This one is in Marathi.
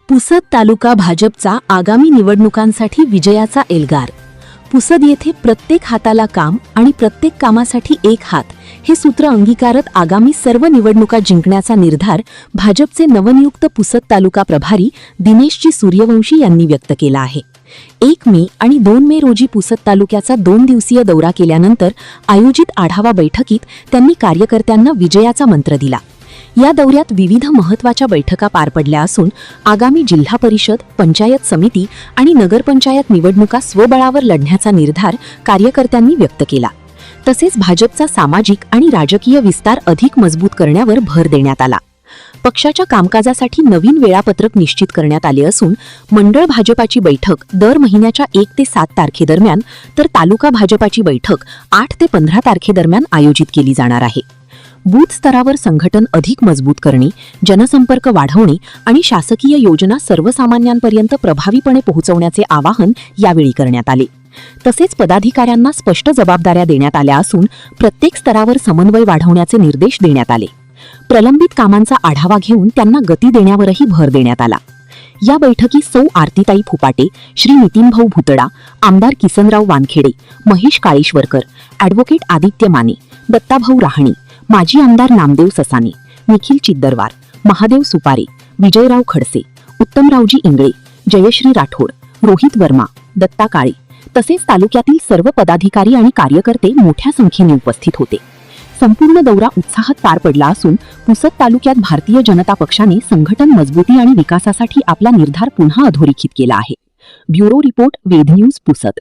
पुसद तालुका भाजपचा आगामी निवडणुकांसाठी विजयाचा एल्गार। पुसद येथे प्रत्येक हाताला काम आणि प्रत्येक कामासाठी एक हात हे सूत्र अंगीकारत आगामी सर्व निवडणुका जिंकण्याचा निर्धार भाजपचे नवनियुक्त पुसद तालुका प्रभारी दिनेशजी सूर्यवंशी यांनी व्यक्त केला आहे। 1 मे आणि 2 मे रोजी पुसद तालुक्याचा 2 दिवसीय दौरा केल्यानंतर आयोजित आढावा बैठकीत त्यांनी कार्यकर्त्यांना विजयाचा मंत्र दिला। या दौऱ्यात विविध महत्त्वाच्या बैठका पार पडल्या असून आगामी जिल्हा परिषद, पंचायत समिती आणि नगरपंचायत निवडणुका स्वबळावर लढण्याचा निर्धार कार्यकर्त्यांनी व्यक्त केला। तसेच भाजपचा सामाजिक आणि राजकीय विस्तार अधिक मजबूत करण्यावर भर देण्यात आला। पक्षाच्या कामकाजासाठी नवीन वेळापत्रक निश्चित करण्यात आले असून मंडळ भाजपाची बैठक दर महिन्याच्या 1 ते 7 तारखेदरम्यान तर तालुका भाजपाची बैठक 8 ते 15 तारखेदरम्यान आयोजित केली जाणार आहे। बूथ स्तरावर संघटन अधिक मजबूत करणे, जनसंपर्क वाढवणे आणि शासकीय योजना सर्वसामान्यांपर्यंत प्रभावीपणे पोहोचवण्याचे आवाहन यावेळी करण्यात आले। तसेच पदाधिकाऱ्यांना स्पष्ट जबाबदाऱ्या देण्यात आल्या असून प्रत्येक स्तरावर समन्वय वाढवण्याचे निर्देश देण्यात आले। प्रलंबित कामांचा आढावा घेऊन त्यांना गती देण्यावरही भर देण्यात आला। या बैठकीत सौ आरतीताई फुपाटे, श्री नितीनभाऊ भुतडा, आमदार किसनराव वानखेडे, महेश काळेश्वरकर, ॲडव्होकेट आदित्य माने, दत्ताभाऊ राहणी, माजी आमदार नामदेव ससाने, निखिल चिद्दरवार, महादेव सुपारे, विजयराव खडसे, उत्तमरावजी इंगळे, जयश्री राठोड, रोहित वर्मा, दत्ता काळे तसेच तालुक्यातील सर्व पदाधिकारी आणि कार्यकर्ते मोठ्या संख्येने उपस्थित होते। संपूर्ण दौरा उत्साहात पार पडला असून पुसद तालुक्यात भारतीय जनता पक्षाने संघटन मजबूती आणि विकासासाठी आपला निर्धार पुन्हा अधोरेखित केला आहे। ब्युरो रिपोर्ट, वेद न्यूज, पुसद।